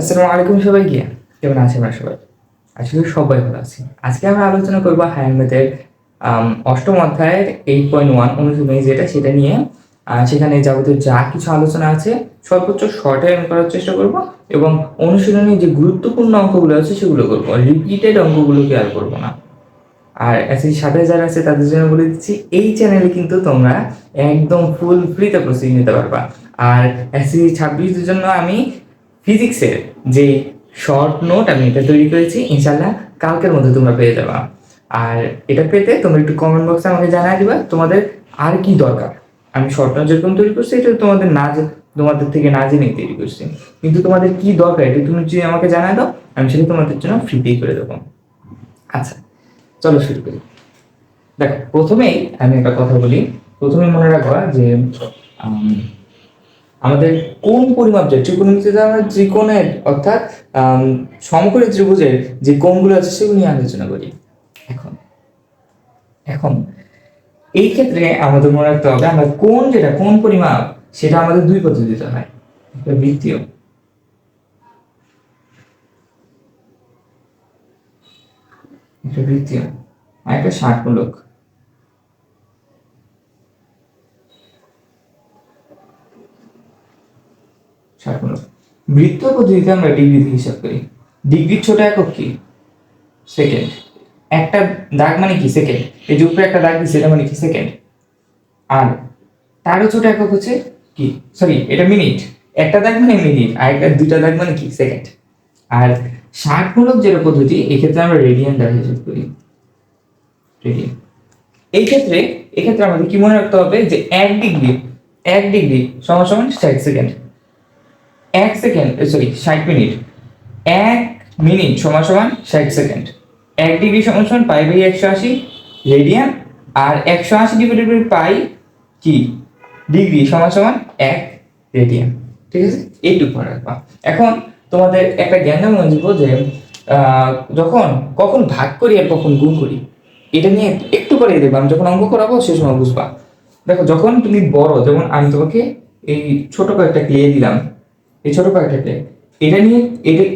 আসসালামু আলাইকুম সবাইকে, কেমন আছেন আপনারা সবাই? আসলে সবাই ভালো আছি। আজকে আমরা আলোচনা করব হায়ার ম্যাথের অষ্টম অধ্যায়ের 8.1 অনুশীলনী যেটা সেটা নিয়ে। সেখানে যাবতীয় যা কিছু আলোচনা আছে সর্বোচ্চ শর্টে আমি করার চেষ্টা করব এবং অনুশীলনী যে গুরুত্বপূর্ণ অঙ্কগুলো আছে সেগুলো করব, রিপিটেড অঙ্কগুলোকে আর করব না। আর এসএসসি সাথে যারা আছে তাদের জন্য বলে দিচ্ছি, এই চ্যানেলে কিন্তু তোমরা একদম ফুল ফ্রিতে প্রস্তুতি নিতে পারবা। আর এসএসসি 26-এর জন্য আমি ফিজিক্সের যে শর্ট নোট আমি এটা তৈরি করেছি, ইনশাল্লাহ কালকের মধ্যে তোমরা পেয়ে যাবা। আর এটা পেতে তোমরা একটু কমেন্ট বক্সে আমাকে জানাই দিবা তোমাদের আর কি দরকার। আমি শর্ট নোট যেরকম তৈরি করছি এটা তোমাদের থেকে না জেনেই তৈরি করছি, কিন্তু তোমাদের কি দরকার এটা তুমি যদি আমাকে জানাই দাও, আমি সেটা তোমাদের জন্য ফ্রিতেই করে দেবো। আচ্ছা, চলো শুরু করি। দেখো, প্রথমেই আমি একটা কথা বলি। প্রথমে মনে রাখবা যে আমাদের কোন পরিমাপ যে ত্রিকোণমিতিতে আমরা ত্রিকোণের অর্থাৎ সমকোণী ত্রিভুজের যে কোণগুলো আছে সেগুলো নিয়ে আলোচনা করি। এখন এখন এই ক্ষেত্রে আমাদের মনে রাখতে হবে আমরা কোন পরিমাপ সেটা আমাদের দুই পদ্ধতিতে হয়, একটা বৃত্তীয়, আর একটা ষাটমূলক। বৃত্ত পদ্ধতিতে আমরা ডিগ্রিতে হিসাব করি। ডিগ্রির ছোট একক কি? সেকেন্ড। একটা দাগ মানে কি? সেকেন্ড। এই যে উপরে একটা দাগ দিচ্ছে এটা মানে কি? সেকেন্ড। আর তারও ছোট একক হচ্ছে কি? সরি, এটা মিনিট। একটা দাগ মানে মিনিট, আর একটা দুইটা দাগ মানে কি? সেকেন্ড। আর ষাটমূলক যেটা পদ্ধতি, এক্ষেত্রে আমরা রেডিয়ান দ্বারা হিসাব করি। রেডিয়ান। এক্ষেত্রে আমাদের কি মনে রাখতে হবে যে এক ডিগ্রি সমান সমান 60 সেকেন্ড। 60 মিনিট। 1 মিনিট সমান সমান 60 সেকেন্ড। 1 ডিগ্রি সমান সমান পাই/180 রেডিয়ান, আর 180 ডিভাইডেড বাই পাই কি? ডিগ্রি সমান সমান 1 রেডিয়ান। ঠিক আছে, এইটুকু মনে রাখবা। এখন তোমাদের একটা জ্ঞান মনে দিব যে কখন ভাগ করি আর কখন গুণ করি, এটা নিয়ে একটু পরে দেখবা, আমি যখন অঙ্ক করাবো সে সময় বুঝবা। দেখো, যখন তুমি বড়, যেমন আমি তোমাকে এই ছোট কয়েকটা ক্লে দিলাম, এই ছোট কয়েকটা ক্লে, এটা নিয়ে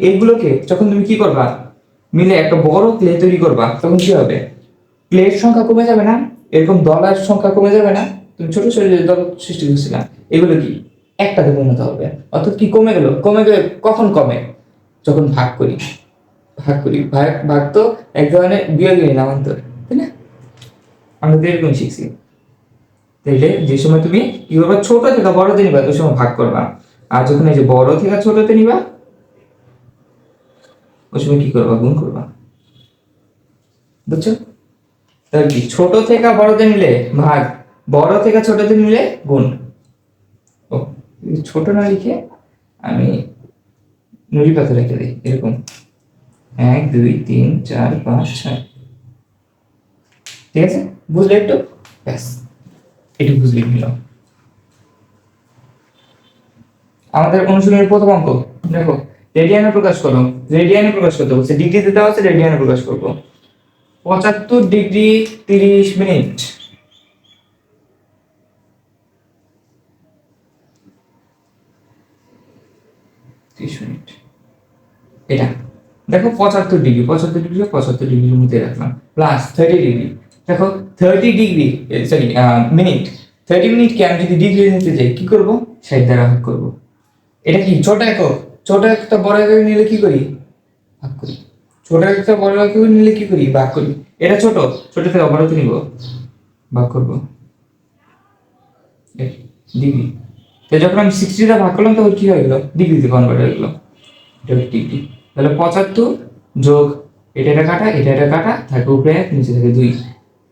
এগুলোকে যখন তুমি কি করবা, মিলে একটা বড় ক্লে তৈরি করবা, তখন কি হবে? ক্লের সংখ্যা কমে যাবে না? এরকম দলের সংখ্যা কমে যাবে না? তুমি ছোট ছোট যে দল সৃষ্টি করছিলাম, এগুলো কি একটাতে পরিণত হবে। অর্থাৎ কি কমে গেলে কখন কমে? যখন ভাগ তো এক ধরনের বিয়োগের নামান্তর, তাই না? আমরা তো এরকম শিখছি। তাইলে যে সময় তুমি কি করবা, ছোট থেকে বড়তে নিবা ওই সময় ভাগ করবা, আর যখন এই যে বড় থেকে ছোটতে নিবা ওই সময় কি করবা? গুণ করবা। বুঝছো? তাহলে কি, ছোট থেকে বড়তে নিলে ভাগ, বড় থেকে ছোটতে নিলে গুণ। ও, ছোট না লিখে আমি নুড়ি পাতা রেখে দিই, এরকম 1 2 3 4 5 6। ঠিক আছে, বুঝলে একটু? ব্যাস, একটু বুঝলে নিলাম। আমাদের অনুশীলনের প্রথম অঙ্ক দেখো, রেডিয়ানে প্রকাশ করতে বলছে। ডিগ্রিতে দেওয়া আছে, রেডিয়ানে প্রকাশ করব। 75 ডিগ্রি 30 মিনিট। এটা দেখো 75 ডিগ্রি 75 ডিগ্রির মধ্যে রাখলাম, প্লাস 30 ডিগ্রি। দেখো 30 ডিগ্রি, সরি মিনিট, 30 মিনিটকে আমি যদি ডিগ্রি নিতে যাই কি করব? 60 দ্বারা ভাগ করব। এটা কি ছোট একক? ছোট একটা বড় একক নিলে কি করি? ভাগ করি। ছোট একটা বড় একক নিলে কি করি? ভাগ করি। এটা ছোট থেকে বড়তে নিব, ভাগ করব ডিগ্রি। তো যখন আমি 60 দিয়ে ভাগ করলাম তখন কি হয়ে গেল? ডিগ্রিতে কনভার্ট হয়ে গেল। এটা ডিগ্রি। তাহলে 75 যোগ এটা কাটা থাকে উপরে 1, নিচে থাকে 2,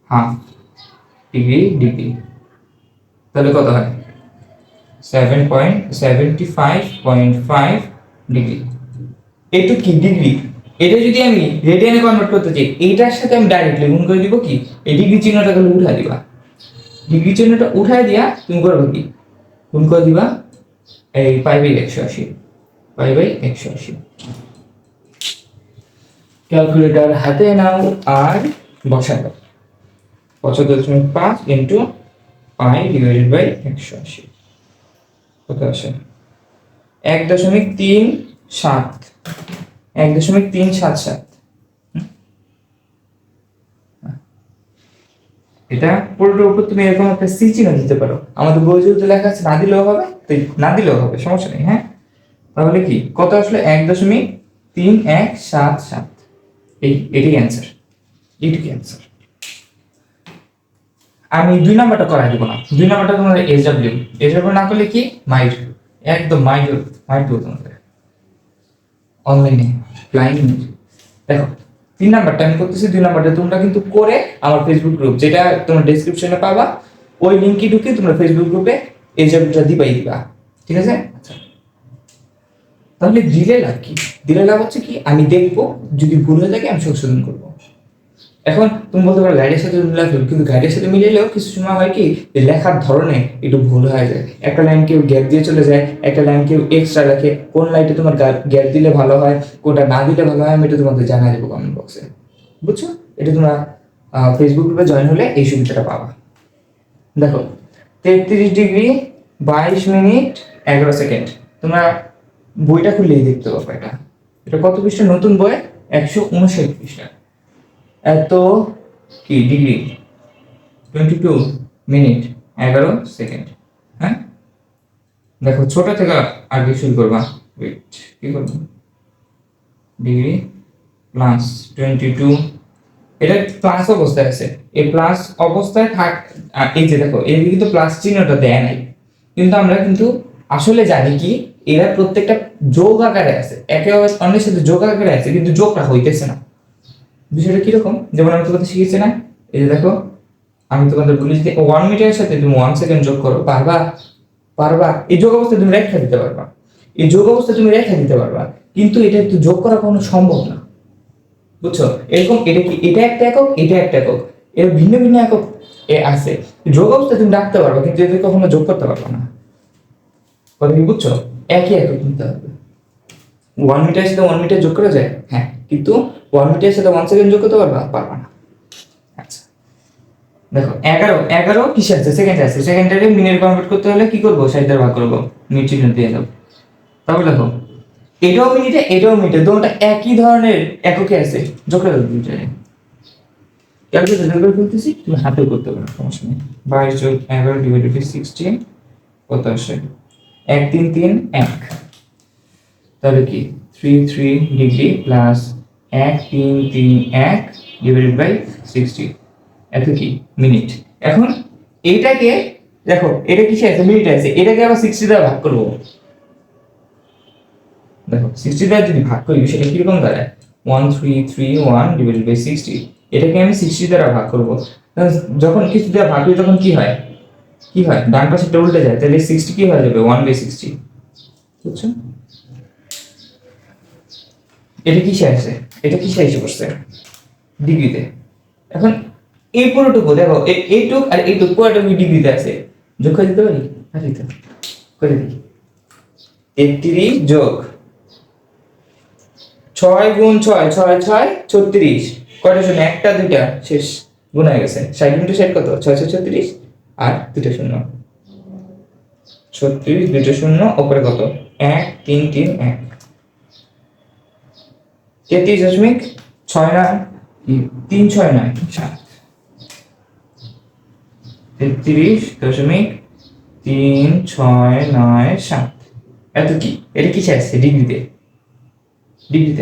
হাফ ডিগ্রি। তাহলে কত হয়? 75.5 ডিগ্রি। এইটুক কি ডিগ্রি। এটা যদি আমি রেডিয়ানে কনভার্ট করতে চাই, এইটার সাথে আমি ডাইরেক্টলি গুণ করে দিব কি? এই ডিগ্রি চিহ্নটাকে উঠাই দিবা। ডিগ্রি চিহ্নটা উঠাই দিয়া তুমি করবে কি? গুণ করে দিবা এই পাই/180। ক্যালকুলেটর হাতে নাও আর বসাও। 75.5 ইন্টু পাই ডিভাইডেড বাই 180 কত আসে? 1.3 সাত, 1.377। এটা পুরোটার উপর তুমি এরকম একটা সি চিহ্ন দিতে পারো। আমাদের বই যেহেতু লেখা আছে না দিলেও হবে, তো না দিলেও হবে, সমস্যা নেই। হ্যাঁ, তাহলে কি কত আসলে? 1.3177। এটি অ্যান্সার, এটি অ্যান্সার। আমি 2 নাম্বারটা করাই দিব না, 2 নাম্বারটা তোমাদের এসডব্লিউ না করলে কি মাইট, একদম মাইট দেবো তোমাদের অনলাইনে ফ্লাইং। দেখো 3 নাম্বারটা আমি করতেছি, 2 নাম্বারটা তোমরা কিন্তু করে আমার ফেসবুক গ্রুপ, যেটা তোমরা ডেসক্রিপশনে পাবা, ওই লিংকে ঢুকে তোমরা ফেসবুক গ্রুপে এসডব্লিউটা দিবা। ঠিক আছে? আচ্ছা, তাহলে দিলে লাভ কি? দিলে লাভ হচ্ছে কি, আমি দেখবো যদি ভুল হয়ে থাকে আমি সংশোধন করবো। এখন তুমি বলতে পারো গাইডের সাথে মিলা ভুল, কিন্তু গাইডের সাথে মিলাইলেও কিছু সময় হয় কি যে লেখার ধরনে একটু ভুল হয়ে যায়। একটা লাইন কেউ গ্যাপ দিয়ে চলে যায়, একটা লাইন কেউ এক্সট্রা রাখে। কোন লাইনটা তোমার গ্যাপ দিলে ভালো হয়, কোনটা না দিলে ভালো হয়, আমি এটা তোমাদের জানাই দেবো কমেন্ট বক্সে। বুঝছো? এটা তোমরা ফেসবুক গ্রুপে জয়েন হলে এই সুবিধাটা পাবা। দেখো 33°22'11" তোমরা বইটা খুললেই দেখতে পাবো। এটা কত পৃষ্ঠা? নতুন বই 159 পৃষ্ঠা। এত কি ডিগ্রি 22'11". হ্যাঁ, দেখো ছোট থেকে আগে শুরু করবা। ওয়েট, কি করবো? ডিগ্রি প্লাস 22, এটা প্লাস অবস্থায় আছে। এই প্লাস অবস্থায় থাক, এই যে দেখো এদিকে কিন্তু প্লাস চিহ্নটা দেয় নাই, কিন্তু আমরা কিন্তু আসলে জানি কি এরা প্রত্যেকটা যোগ আকারে আছে, একে অন্যের সাথে যোগ আকারে আছে, কিন্তু যোগটা হইতেছে না। বিষয়টা কিরকম? যেমন আমি তোমাদের শিখেছি না, এই যে দেখো আমি তোমাদের বলি যে 1 মিটারের সাথে তুমি 1 সেকেন্ড যোগ করো, পারবা? এই যোগ অবস্থায় তুমি রেখা দিতে পারবা, কিন্তু এটা একটু যোগ করা কোনো সম্ভব না। বুঝছো? এরকম এটা কি, এটা একটা একক, এটা একটা একক, এর ভিন্ন ভিন্ন একক আছে। যোগ অবস্থায় তুমি রাখতে পারবা, কিন্তু এদের কখনো যোগ করতে পারবা না। কথা কি বুঝছো? একই একক নিতে হবে। 1 মিটারের সাথে 1 মিটার যোগ করা যায়, হ্যাঁ, কিন্তু 1 মিটারের সাথে 1 সেকেন্ড যোগ করতে পারবা না। আচ্ছা, দেখো 11 কিসে আছে? সেকেন্ডে আছে। সেকেন্ডটাকে মিনিট কনভার্ট করতে হলে কি করবো? 60 দ্বারা ভাগ করবো, মিনিট চিহ্ন দিয়ে দাও। তারপর দেখো এটাও মিনিটে, দুটোটা একই ধরনের এককে আছে, যোগ করে দাও দুইটারে। ক্যালকুলেটর করে ফেলতেছি, তুমি হাতেও করতে পারো, সমস্যা নেই। 22 যোগ 11 ডিভাইডেড বাই 16 কত আসে? 1 3 3 1। তাহলে কি 33 ডিগ্রি প্লাস 1 3 3 1 ডিভাইডেড বাই 60, এত কি মিনিট। এখন এইটাকে দেখো, এটা কিসে আছে? মিনিটে আছে। এটাকে আবার 60 দ্বারা ভাগ করব। দেখো 60 দ্বারা যদি ভাগ করি সেটা কিরকম দাঁড়ায়? 1331 ডিভাইডেড বাই 60। এটাকে আমি 60 দ্বারা ভাগ করব। যখন কিছু দ্বারা ভাগ করি তখন কি হয়? ডান পাশেটা উল্টে যায়, তাহলে 60 কি হয়ে যাবে? 1/60। বুঝছো? এটা কিসে আছে? এসে পড়ছে ডিগ্রিতে। এখন এই পুরোটুকু দেখো, এইটুক আর এইটুক পুরোটুকু ডিগ্রিতে আছে, যোগ করে দিতে পারি? করে দিই। 33 যোগ 6 গুণ 6 6 6 36, কয়টা শূন্য? একটা দুইটা শেষ, গুণ হয়ে গেছে। 60 ইন্টু 60 কত? 6 6 36 আর দুইটা শূন্য, 36 দুইটা শূন্য, উপরে কত? 1 3 3 1, 33.69 369 7, 33.369 7। এত কি? এটা কিসে আসছে? ডিগ্রিতে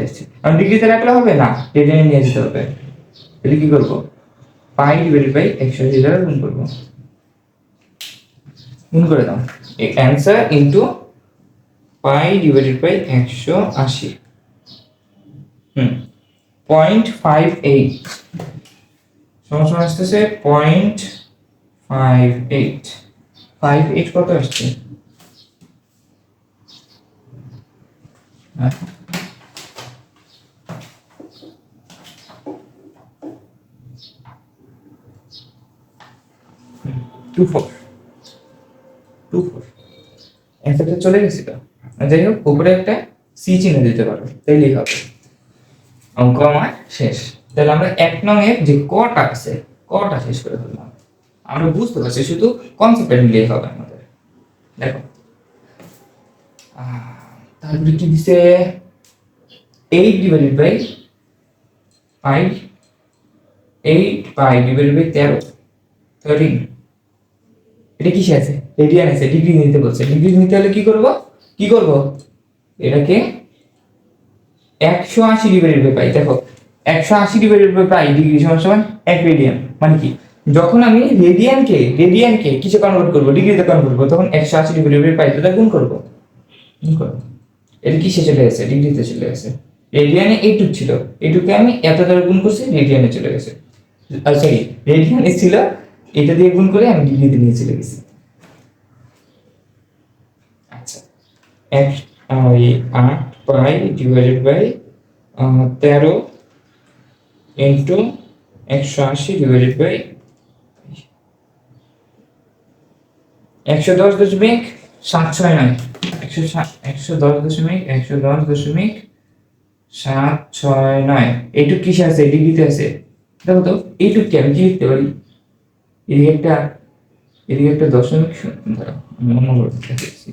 আসছে। আর ডিগ্রিতে রাখলে হবে না, রেডিয়ানে নিয়ে যেতে হবে। তাহলে কি করবো? পাই ডিভাইডেড বাই 180 দ্বারা গুণ করবো। গুণ করে দাও, answer into pi divided by 180। 0.58 সমস্যা আসতেছে 0.58। 58 কত আসছে? হ্যাঁ, 24। অ্যান্সারটা চলে গেছিল। যাই হোক, উপরে একটা সি চিহ্ন দিতে পারো, তাইলেই হবে। অঙ্ক আমার শেষ। তাহলে আমরা 1 নং এর যে কটা আছে, কটা শেষ করে ফেললাম। আমরা বুঝতে পারছি, শুধু কনসেপ্টটা মিলিয়ে হবে আমাদের। দেখো তারপরে কি দিছে 8 divided by pi, 8 pi divided by 13 13। এটা কিসে আছে? রেডিয়ান আছে, ডিগ্রি নিতে বলছে। ডিগ্রি নিতে হলে কি করব এটাকে 180 ডিভাইডেড বাই পাই। দেখো 180 ডিভাইডেড বাই পাই ডিগ্রি সমান সমান 1 রেডিয়ান। মানে কি, যখন আমি রেডিয়ানকে কিসে কনভার্ট করব, ডিগ্রিতে কনভার্ট করব, তখন 180 ডিভাইডেড বাই পাই দ্বারা গুণ করব। এটা কিসে চলে গেছে? ডিগ্রিতে চলে গেছে। রেডিয়ানে এইটুক ছিল, এইটুকে আমি এত দ্বারা গুণ করছি, রেডিয়ানে চলে গেছে। সরি, রেডিয়ানে ছিল, এটা দিয়ে গুণ করে আমি ডিগ্রিতে নিয়ে চলে গেছি। আচ্ছা, 8 pi divided by 13 into 180 divided by 110.769, 110.769 এইটুক কিসে আছে? ডিগ্রিতে আছে। দেখো তো এইটুককে আমি কি লিখতে পারি? এদিকে একটা দশমিক ধরো অন্য করে লিখছি।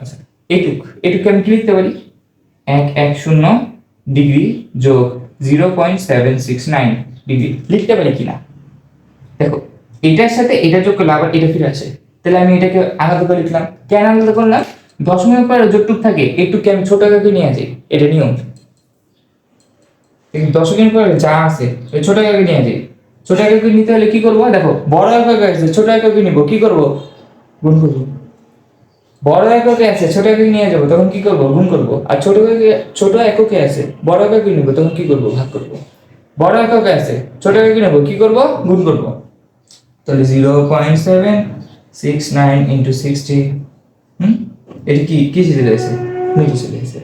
আচ্ছা, এইটুককে আমি কি লিখতে পারি? 110 ডিগ্রি যোগ 0.769 ডিগ্রি লিখতে পারি কিনা দেখো। এটার সাথে এটা যোগ করলে আবার এটা ফিরে আসে, তাহলে আমি এটাকে আলাদা করে লিখলাম। কেন আলাদা করলাম? দশমিকের পরে যতটুক থাকে একটুকে আমি ছোট আকারে নিয়ে আসি, এটা নিয়ম। দশমিকের পরে যা আছে ওই ছোট আকারে নিয়ে আসি। ছোট আকারে নিতে হলে কি করবো? দেখো বড় এককে আছে, ছোট এককে নিব, কি করব? গুণ করব। বড় এককে আছে, ছোট এককে নিয়ে যাবো, তখন কি করব? গুণ করব। আর ছোট এককে আছে, বড় এককে নিব, তখন কি করব? ভাগ করব। বড় এককে আছে, ছোট এককে নেব, কি করব? গুণ করব। তাহলে 0.769 ইন্টু 60, এটা কি চলে গেছে? মিনিটে চলে গেছে,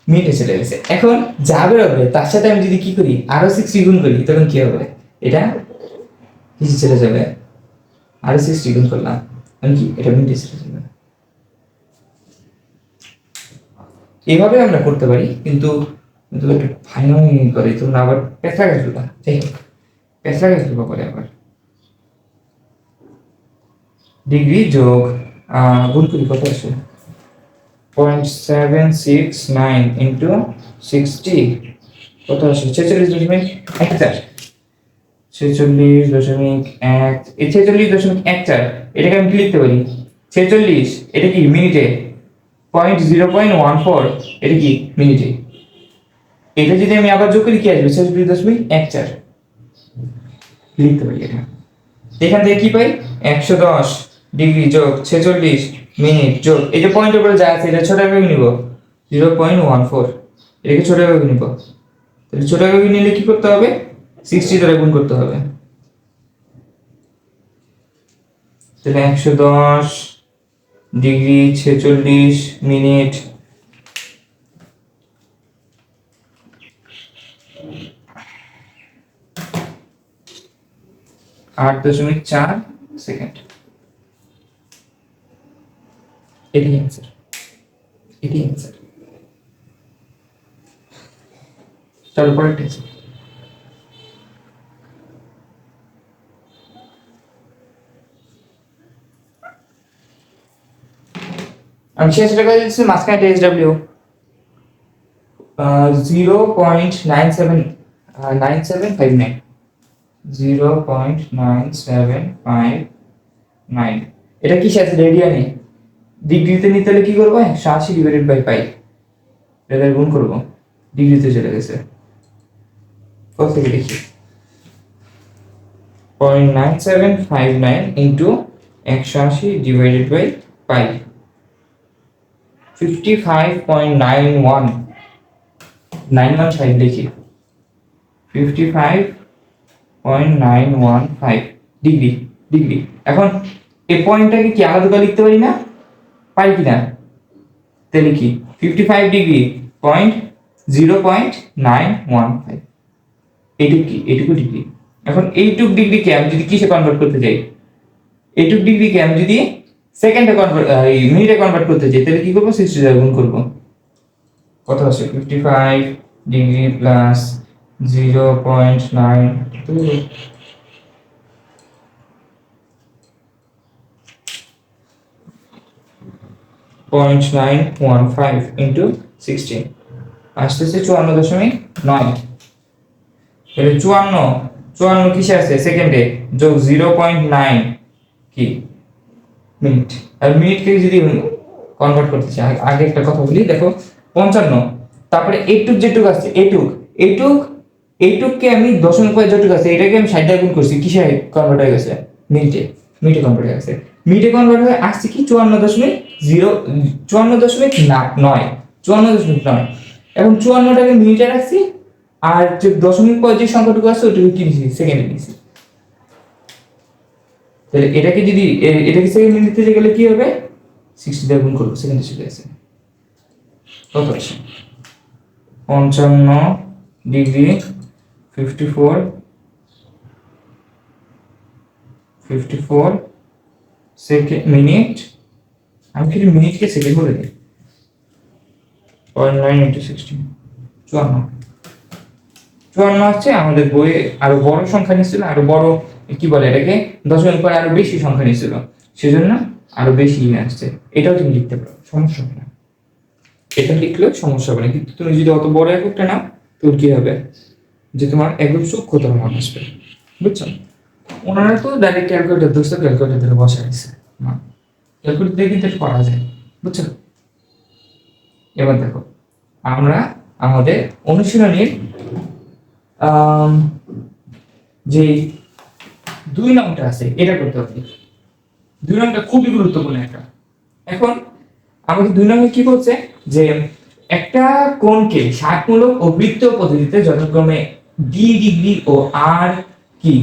মিনিটে চলে গেছে। এখন যা বেরোবে তার সাথে আমি যদি কি করি, আরো 60 গুণ করি, তখন কি হবে? এটা কিসে চলে যাবে? আরো 60 গুণ করলাম, কি এটা মিনিটে চলে যাবে। এভাবে আমরা করতে পারি, কিন্তু একটু ফাইনাল করে তোমরা আবার পেছলা গেছো না, যাই হোক পেছলা গেছো পরে আবার ডিগ্রি যোগ গুণ করি, কত আসে? 0.769 ইন্টু 60 কত আসে? 46.14। 46.1, এই 46.14 এটাকে আমি কি লিখতে পারি? 46 এটা কি মিনিটে, 0.14 এটা কি মিনিটে। এটা যদি আমি আবার যোগ করি কি আসবে? 46.14 লিখতে পারি এটা। এখান থেকে কি পাই? 110 ডিগ্রি যোগ 46 মিনিট যোগ এই যে পয়েন্টের উপরে যা আছে এটা ছোট এককে নিব, 0.14 এটাকে ছোট এককে নিব। তাহলে ছোট এককে নিলে কি করতে হবে? 60 দ্বারা গুণ করতে হবে। তাহলে 110 ডিগ্রি 46 মিনিট 8.4 সেকেন্ড। এটাই অ্যান্সার, এটাই অ্যান্সার। চলো পরের টেস্ট। আমি 86 টাকা দিচ্ছি, মাঝখানে টেস্ট ডাব্লিউ 0.9759, 0.9759। এটা কি সাথে রেডিয়ানে? ডিগ্রিতে নিতে হলে কি করবো? 180 ডিভাইডেড বাই পাই, এটা গুণ করবো, ডিগ্রিতে চলে গেছে। কত থেকে দেখি? 0.9759 ইন্টু 180 ডিভাইডেড বাই পাই, 55.915 দেখি, 55.915 ডিগ্রি। ডিগ্রি এখন এই পয়েন্টটাকে কি আলাদা করে লিখতে পারি না? পারি কিনা? তাহলে কি 55 ডিগ্রি পয়েন্ট 0.915 এইটুকু কি? এইটুকু ডিগ্রি। এখন এইটুক ডিগ্রিকে আমি যদি কিসে কনভার্ট করতে চাই, এইটুক ডিগ্রিকে আমি যদি সেকেন্ডে কনভার্ট মিনিটে কনভার্ট করতে চাই, তাহলে কি করবো? 60 দ্বারা গুণ করবো। কত আসে? 55 ডিগ্রি প্লাস 0.9, 0.915 ইন্টু 16 আসতেছে 54.9। তাহলে 54 কিসে আছে সেকেন্ডে, যোগ 0.9 কি মিনিট। আর মিনিটকে যদি কনভার্ট করতে চাই, আগে একটা কথা বলি, দেখো 55, তারপরে এইটুক যেটুক আছে এইটুককে আমি দশমিক পরে যেটুক আছে এটাকে আমি 60 গুণ করছি, কিসে কনভার্ট হয়ে গেছে, মিনিটে কনভার্ট হয়ে গেছে। মিনিটে কনভার্ট হয়ে আসছে কি 54.9। এখন 54টাকে মিনিটে রাখছি, আর যে দশমিক পরে যে সংখ্যাটুকু আছে ওটাকে কি দিছি, সেকেন্ডে দিছি। তাহলে এটাকে সেকেন্ডে নিতে গেলে কি হবে, 60 দিয়ে গুণ করবো, সেকেন্ডে চলে আসে কত আসে 55 ডিগ্রি 54 সেকেন্ড মিনিট। আমি কি মিনিটকে সেকেন্ড বলে দিই, 0.9 ইন্টু 16 54 হচ্ছে। আমাদের বইয়ে আরো বড় সংখ্যা নিচ্ছিল, আরো বড় কি বলে এটাকে, দশমিক পরে আরো বেশি সংখ্যা নিচ্ছিল, সেজন্য আরো বেশি আসছে। এটাও তুমি লিখতে পারো, সমস্যা হবে না, এটা লিখলেও সমস্যা হবে না। কিন্তু তুমি যদি অত বড় এককটা নাও তোর কি হবে, যে তোমার একদম সূক্ষ্মতর মান আসবে, বুঝছো? ওনারা তো ডাইরেক্ট ক্যালকুলেটর ধরছে, ক্যালকুলেটরে বসে আছে, ক্যালকুলেটর দিয়ে কিন্তু করা যায়, বুঝছো? এবার দেখো আমরা আমাদের অনুশীলনীর যে 2 নংটা আছে এটা করতে হবে। 2 নংটা খুবই গুরুত্বপূর্ণ একটা। এখন আমাদের 2 নংয়ে কি বলছে, যে একটা কোণকে ষাটমূলক ও বৃত্তীয় পদ্ধতিতে যথাক্রমে ডি ডিগ্রি ও আর কি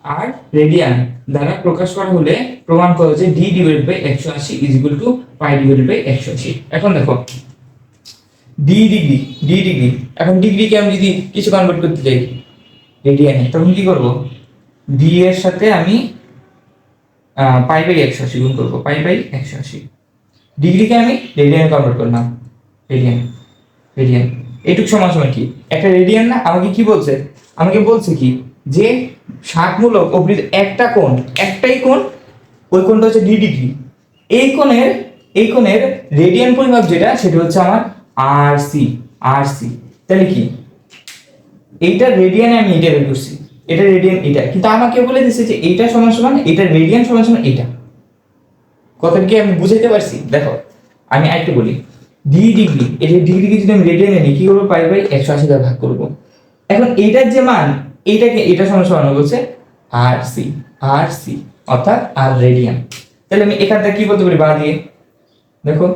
আর রেডিয়ান দ্বারা প্রকাশ করা হলে প্রমাণ করা যে D divided by 180 is equal to pi divided by 180। এখন দেখো ডি ডিগ্রি, এখন ডিগ্রিকে আমি যদি কিছু কনভার্ট করতে চাই রেডিয়ানে, তখন কি করব, ডি এর সাথে আমি পাই বাই 180 গুণ করব, পাই বাই 180। ডিগ্রিকে আমি রেডিয়ানে কনভার্ট করলাম, রেডিয়ান এইটুক সমান সমান কি একটা রেডিয়ান না। আমাকে কি বলছে, আমাকে বলছে কি, যে ষাটমূলক ও একটাই কোণ, ওই কোণটা হচ্ছে ডি ডিগ্রি। এই কোণের রেডিয়ান পরিমাপ যেটা, সেটা হচ্ছে আমার আর সি। তাহলে কি এইটা রেডিয়ানে আমি এটা বের করছি, এটা রেডিয়ান এটা, কিন্তু আমাকে বলে দিচ্ছে যে এইটা সমান সমান এটা রেডিয়ান সমান সমান এটা। কথাটা কি আমি বুঝাইতে পারছি? দেখো আমি আরেকটু বলি, ডি ডিগ্রি, এই যে ডিগ্রিকে যদি আমি রেডিয়ানে নিই কি করবো, পাই বাই 180 দ্বারা ভাগ করব। এখন এইটার যে মান, এটা সমান সমান বলছে আর সি অর্থাৎ আর রেডিয়ান। তাহলে আমি এখানটা কি বলতে পারি, বাঁ দিয়ে দেখো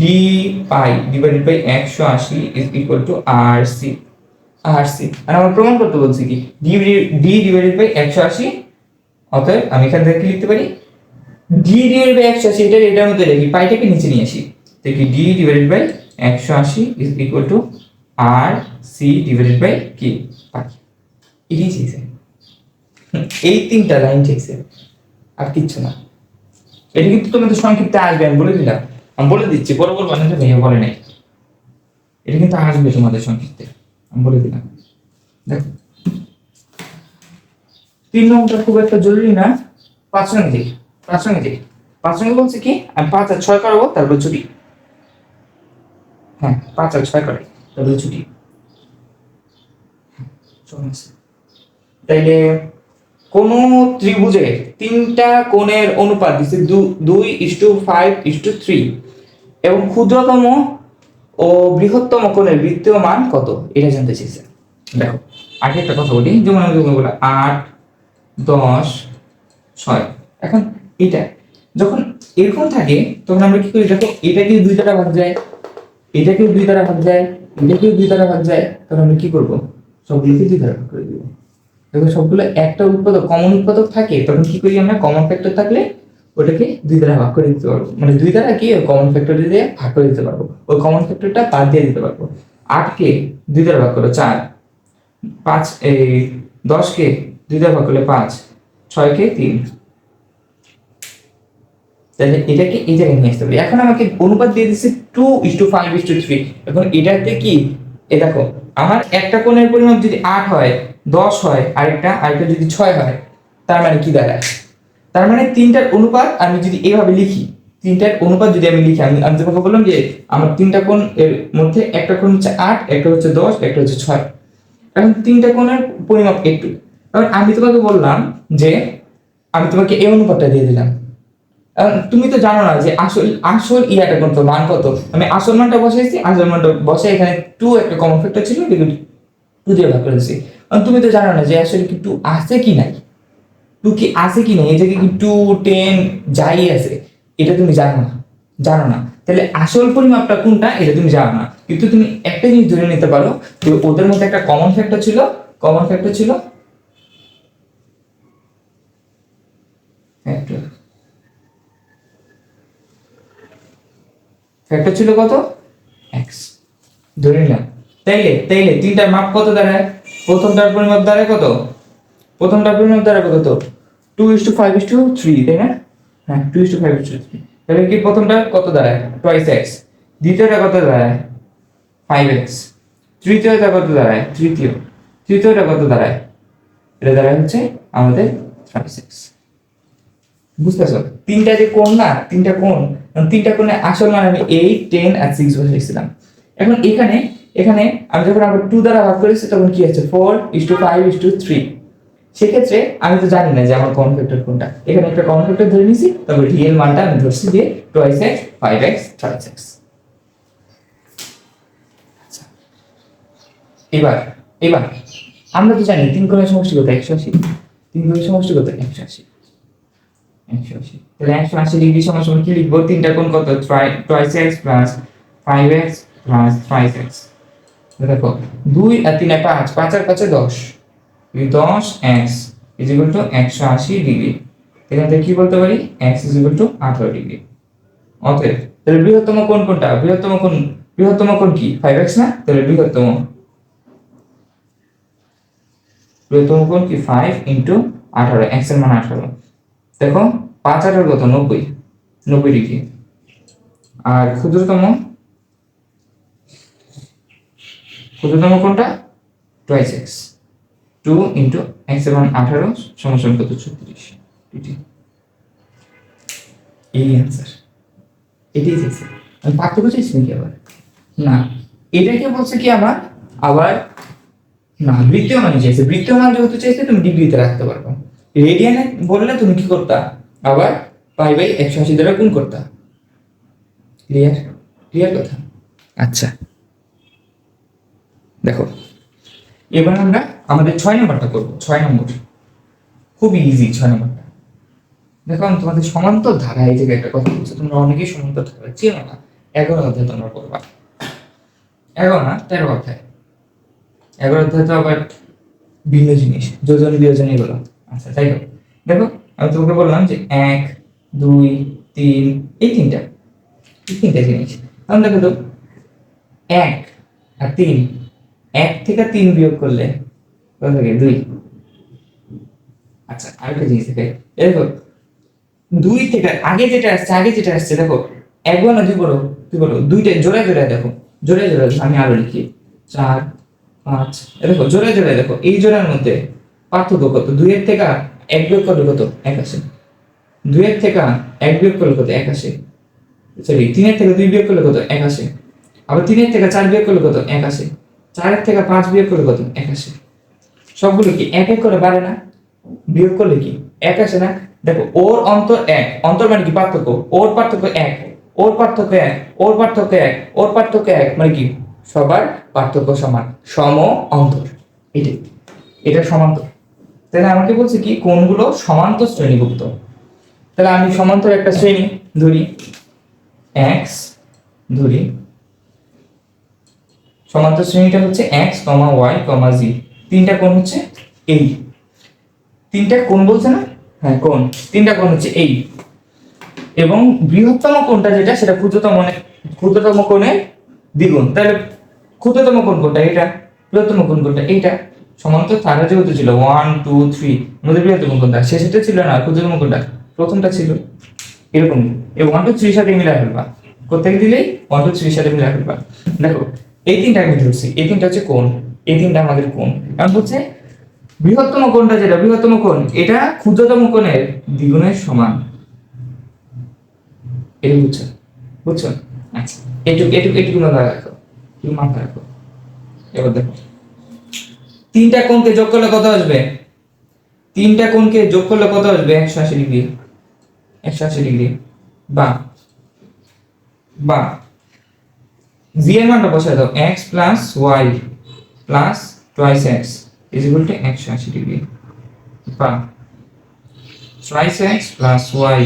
D pi divided by 180 is equal to R C. আর আমরা প্রমাণ করতে বলছি কি, ডি ডিভাইডেড বাই 180, অতএব আমি এখান থেকে কি লিখতে পারি, ডি ডিভাইডেড বাই 180, এটার মধ্যে লিখি, পাইটাকে নিচে নিয়ে আসি, দেখি D divided by 180 is equal to R C divided by কি পাই। এটাই চাইছে, এই 3টা লাইন চাইছে, আর কিচ্ছু না। এটা কিন্তু তোমাদের সংক্ষিপ্তে আসবে, আমি বলে দিলাম, আমি বলে দিচ্ছি, বরাবর বানাতে ভাইয়া বলে নাই, এটা কিন্তু আসবে তোমাদের সংক্ষিপ্তে, আমি বলে দিলাম। দেখো 3 নম্বরটা খুব একটা জরুরি না, 5 সঙ্গে বলছে কি, আমি 5 আর 6 করবো তারপর ছুটি। হ্যাঁ 5 আর 6 করে তারপর ছুটি। তাইলে কোন ত্রিভুজের 3টা কোণের অনুপাত দিচ্ছে 2:5:3 এবং ক্ষুদ্রতম ও বৃহত্তম কোণের বৃত্তীয় মান কত, এটা জানতে চাইছে। দেখো আগে একটা কথা বলি, যেমন আমি বললাম 8, 10, 6। এখন এটা যখন এরকম থাকে তখন আমরা কি করি, দেখো এটাকে 2 দ্বারা ভাগ যায়, এটাকেও 2 দ্বারা ভাগ যায়, এটাকেও 2 দ্বারা ভাগ যায়, তখন আমরা কি করব, সবগুলোকে 2 দ্বারা ভাগ করে দিব। দেখো সবগুলো একটা কমন উৎপাদক থাকে, তখন কি করি আমরা, কমন ফ্যাক্টর থাকলে ওটাকে 2 দ্বারা ভাগ করে দিতে পারবো, মানে 2 দ্বারা কি কমন ফ্যাক্টর দিয়ে ভাগ করে দিতে পারবো, ওই কমন ফ্যাক্টরটা বাদ দিয়ে দিতে পারবো। 8 কে 2 দ্বারা ভাগ করলে 4, 5 10 কে 2 দ্বারা ভাগ করলে 5, 6 কে 3। তাহলে এটাকে এই জায়গায় নিয়ে আসতে পারি। এখন আমাকে অনুপাত দিয়ে দিচ্ছে 2:5:3। এখন এটাতে কি, এ দেখো আমার একটা কোণের পরিমাপ যদি 8 হয়, 10 হয়, আরেকটা যদি 6 হয়, তার মানে কি দাঁড়ায়, তার মানে 3টার অনুপাত আমি যদি এইভাবে লিখি তিনটার অনুপাত যদি আমি লিখি, আমি তোমাকে বললাম যে আমার তিনটা কোণ এর মধ্যে একটা কোণ হচ্ছে 8, একটা হচ্ছে 10, একটা হচ্ছে 6। এখন তিনটা কোণের পরিমাপ একটু, কারণ আমি তোমাকে বললাম যে আমি তোমাকে এই অনুপাতটা দিয়ে দিলাম। তুমি তো জানো না যে আসল আসল ইয়াটা কত, মান কত। আমি আসল মানটা বসাইছি, আসল মানটা বসে এখানে 2 একটা কমন ফ্যাক্টর ছিল, কিন্তু 2 দিয়ে ভাগ করেছি। তুমি তো জানো না যে আসলে কি 2 আছে কি নাই, 2 কি আছে কি নাই, এই জায়গায় কি 2, 10 যাই আছে, এটা তুমি জানো না। তাহলে আসল পরিমাপটা কোনটা এটা তুমি জানো না, কিন্তু তুমি একটা জিনিস ধরে নিতে পারো যে ওদের মধ্যে একটা কমন ফ্যাক্টর ছিল। ফ্যাক্টর ছিল কত, x, ধরে নিলাম। তাইলে তিনটার মাপ কত দাঁড়ায়, প্রথমটার পরিমাপ দাঁড়ায় কত, তো 2:5:3, তাই না? হ্যাঁ, 2:5:3। তাহলে কি প্রথমটা কত দাঁড়ায়, টুয়াইস x। দ্বিতীয়টা কত দাঁড়ায়, 5x। তৃতীয়টা কত দাঁড়ায়, তৃতীয়টা কত দাঁড়ায়, এটা দাঁড়ায় হচ্ছে আমাদের 5x। বুঝতেছো, তিনটা যে কোণ না, তিনটা কোণে আসল মান আমি 8, 10 আর 6 বসাইছিলাম। এখন এখানে আমি যখন আবার 2 দ্বারা ভাগ করেছি তখন কি আছে, 4:5:3। সেক্ষেত্রে আমি তো জানি না যে আমার কমন ফ্যাক্টর কোনটা, এখানে একটা কমন ফ্যাক্টর ধরে নিছি, তবে রিয়েল মানটা আমি ধরছি যে 2x, 5x, 6x। এবার আমরা তো জানি 3 কোণের সমষ্টি কত, 180। 3 কোণের সমষ্টি কত, 180। তাহলে 180 ডিগ্রি সমান সমান কি লিখবো, তিনটা কোণ কত, twice x plus 5x plus 5x। দেখো 2 আর 3 আর 5, 5 আর 5 10, 10x is equal to 180 degree. এখান থেকে কি বলতে পারি, x is equal two 18 degree. অতএব তাহলে বৃহত্তম কোণ কোনটা, বৃহত্তম কোণ কি 5x না, তাহলে বৃহত্তম কোণ কি 5 ইনটু 18, x এর মান 18। দেখো 5 আর কত, 90 ডিগ্রি। আর ক্ষুদ্রতম কোণটা টুয়াইস x, 2 ইনটু x এর মান 18 সমান সমান কত, 36 ডিগ্রি। এই आंसर, এটাই চাইছে। আমি পার্থক্য চাইছি নাকি আবার, না এটাকে বলছে কি আবার না, বৃত্তীয় মান চাইছে। বৃত্তীয় মান যেহেতু চাইছে তুমি ডিগ্রিতে রাখতে পারবে, রেডিয়ানে বললে তুমি কি করতা, আবার পাই 180 দ্বারা গুণ করতা। ক্লিয়ার কথা। আচ্ছা দেখো এবার আমরা আমাদের 6 নম্বরটা করব। 6 নম্বর খুবই ইজি। 6 নম্বরটা দেখো, আমি তোমাদের সমান্তর ধারা এই জায়গায় একটা কথা বলছি, তোমরা অনেকেই সমান্তর ধারা চেনো না। 11 অধ্যায় তোমরা পড়বা, 11 না 13 অধ্যায়। 11 অধ্যায় তো আবার ভিন্ন জিনিস, যোজন বিয়োজন এগুলো। আচ্ছা যাই হোক, দেখো আমি তোমাকে বললাম যে 1, 2, 3, এই তিনটা জিনিস। এখন দেখো তো 1 আর 3, 1 থেকে 3 বিয়োগ করলে কত থাকে, 2। আচ্ছা আরেকটা জিনিস দেখে, দেখো 2 থেকে আগে যেটা আসছে দেখো, 1 বলো না 2 বলো, দুইটা জোড়া দেখো, জোড়া আমি আরো লিখি 4, 5। দেখো জোড়া দেখো, এই জোড়ার মধ্যে পার্থক্য কত, 2 এর থেকে 1 বিয়োগ করলে কত, 1 আসে। 2 এর থেকে 1 বিয়োগ করলে কত, 1 আসে। সরি 3 এর থেকে 2 বিয়োগ করলে কত, 1 আসে। আবার 3 এর থেকে 4 বিয়োগ করলে কত, 1 আসে। 4 এর থেকে 5 বিয়োগ করলে কত, 1 আসে। সবগুলো কি 1 1 করে বাড়ে না, বিয়োগ করলে কি 1 আসে না। দেখো ওর অন্তর 1, অন্তর মানে কি পার্থক্য, ওর পার্থক্য 1, ওর পার্থক্য 1, ওর পার্থক্য 1, ওর পার্থক্য 1, মানে কি সবার পার্থক্য সমান, সম অন্তর। এটা সমান্তর। তাহলে আমাকে বলছে কি কোণগুলো সমান্তর শ্রেণীভুক্ত। তাহলে আমি সমান্তর একটা শ্রেণী ধরি, x ধরি, সমান্তর শ্রেণীটা হচ্ছে x, y, z। তিনটা কোণ হচ্ছে এই, তিনটা কোণ বলছে না, হ্যাঁ কোণ, তিনটা কোণ হচ্ছে এই। এবং বৃহত্তম কোণটা যেটা, সেটা ক্ষুদ্রতম কোণের দ্বিগুণ। তাহলে ক্ষুদ্রতম কোণ কোনটা, এটা। বৃহত্তম কোণ কোনটা, এইটা। সমান্তর ধারা যেহেতু ছিল 1, 2, 3, আমাদের বৃহত্তম কোণটা শেষেরটা ছিল না, ক্ষুদ্রতম কোণটা প্রথমটা ছিল। এরকম এই 1, 2, 3 এর সাথে মিলাই ফেলবা, প্রত্যেক দিলেই 1, 2, 3 এর সাথে মিলাই ফেলবা। দেখো এই তিনটা আমি ধরছি, এই তিনটা হচ্ছে কোণ, এই তিনটা আমাদের কোণ। এখন বলছে বৃহত্তম কোণটা যেটা, বৃহত্তম কোণ এটা ক্ষুদ্রতম কোণের দ্বিগুণের সমান। এটা বুঝছো? বুঝছো? আচ্ছা, এটুকু মাথায় রাখো, এটুকু মাথায় রাখো। এবার দেখো, তিনটা কোণকে যোগ করলে কত আসবে? তিনটা কোণকে যোগ করলে কত আসবে? 180 ডিগ্রি। 180 ডিগ্রি। বা বা জি এর মানটা বসায় দাও, x plus Y plus twice X is equal to 180 degree. বা twice X plus Y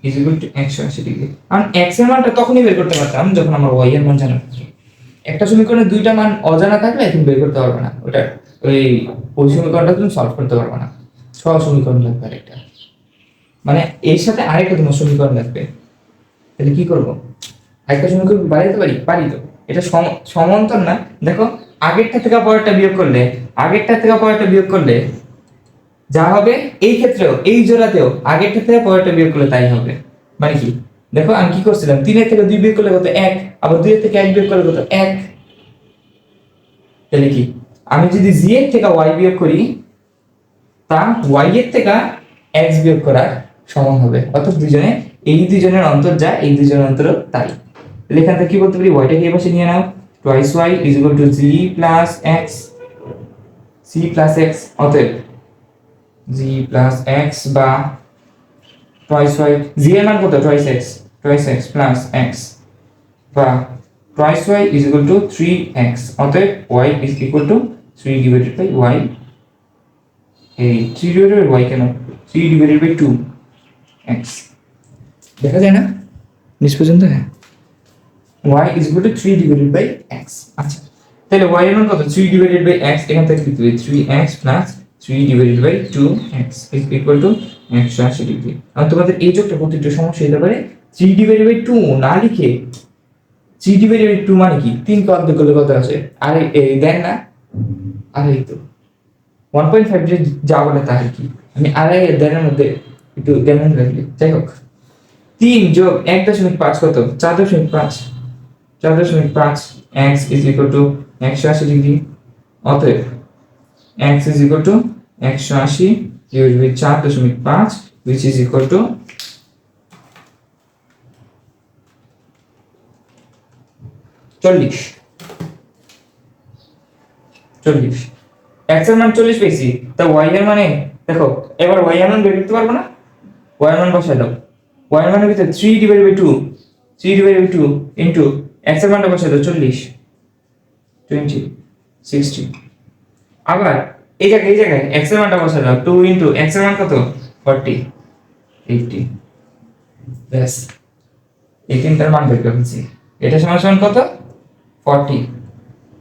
is equal to 180 degree. আর এক্স এর মানটা তখনই বের করতে পারতাম যখন আমার ওয়াই এর মান জানা থাকতো। একটা সমীকরণে দুইটা মান অজানা থাকলে তুমি বের করতে পারবে না, ওটা ওই ওই সমীকরণটা তুমি সলভ করতে পারবে না। সহজ সমীকরণ লাগবে আরেকটা, মানে এর সাথে আরেকটা তোমার সমীকরণ লাগবে। তাহলে কি করবো? আরেকটা সমীকরণ বাড়াইতে পারি? পারি তো। এটা সমান্তর না। দেখো, আগেরটা থেকে পরেরটা বিয়োগ করলে, আগেরটা থেকে পরেরটা বিয়োগ করলে যা হবে, এই ক্ষেত্রেও এই জোড়াতেও আগেরটা থেকে পরেরটা বিয়োগ করলে তাই হবে। মানে কি? দেখো আমি কি করছিলাম, 3 এর থেকে 2 বিয়োগ করলে কত? 1। আবার 2 এর থেকে 1 বিয়োগ করলে কত? 1। তাহলে কি, আমি যদি জি এর থেকে ওয়াই বিয়োগ করি, তা ওয়াই এর থেকে এক্স বিয়োগ করার সমান হবে। অর্থাৎ দুজনে, এই দুজনের অন্তর যা, এই দুজনের অন্তর তাই। তাহলে এখান থেকে কি বলতে পারি? ওয়াইটাকে এই পাশে নিয়ে নাও, twice Y is equal to Z plus X, C plus X. অতএব জি প্লাস এক্স বা টুয়াইস ওয়াই, জি এর মান কত? টুয়াইস এক্স প্লাস এক্স বা twice Y is equal to 3x। অতএব Y is equal to 3 divided by Y. এই 3 divided by Y কেন? 3 divided by 2x। দেখা যায় না নিচ পর্যন্ত? হ্যাঁ, y is equal to 3 divided by x। আচ্ছা, তাহলে y এর মান কত? 3 divided by x। এখান থেকে লিখতে হবে 3x plus 3 divided by 2x is equal to 180 degree. আর তোমাদের এই যোগটা প্রতিটা সমস্যা হতে পারে 3 divided by 2 না লিখে 3 divided by 2 মানে কি? 3 কে অর্ধেক করলে কত আসে? আরে এই দেন না, আরে এই তো 1.5 যে যা বলে তাই কি, আমি আড়াই এর দেনের মধ্যে একটু কেমন রাখলি। যাই হোক, 3 যোগ 1.5 কত? 4.5। 4.5 x is equal to 180 degree. অতএব x is equal to 180 divided by 4.5 which is equal to 40। 40 x এর মান 40 পেয়েছি, তা y এর মানে দেখো, এবার y এর মান বের করতে পারবো না? y এর মান বসাই দাও। y এর মানের ভিতরে 3 divided by 2, 3 divided by 2 into x এর মানটা বসাই দাও, 40, 20, 60। আবার এই জায়গায় x এর মানটা বসাই দাও, 2 into x এর মান কত? 40, 80। ব্যাস, এই তিনটার মান বের করে ফেলছি। এটা সমান সমান কত? 40।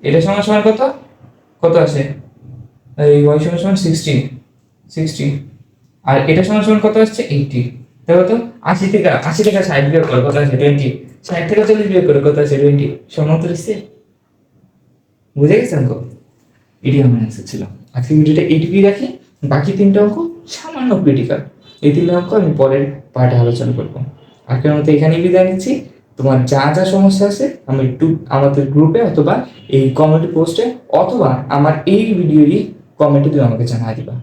এটা সমান সমান কত? কত আসে? এই y সমান সমান 60, 60। আর এটা সমান সমান কত আসছে? 80। দেখো তো, 80 থেকে 60 বিয়োগ করো, কত আসে? 20। 60 থেকে 40 বিয়োগ করো, কত আসে? 20। সমান্তর আসছে? বুঝে গেছেন তো? এটি আমার অ্যান্সার ছিল। আজকে ভিডিওটা এইটুকুই রাখি। বাকি 3টা অঙ্ক সামান্য ক্রিটিক্যাল। এই 3টা অঙ্ক আমি পরের পার্টে আলোচনা করবো। আজকের মতো এখানেই বিদায় নিচ্ছি। তোমার যা যা সমস্যা আছে আমি একটু আমাদের গ্রুপে অথবা এই কমেন্ট পোস্টে অথবা আমার এই ভিডিওরই কমেন্টে তুমি আমাকে জানাই দিবা।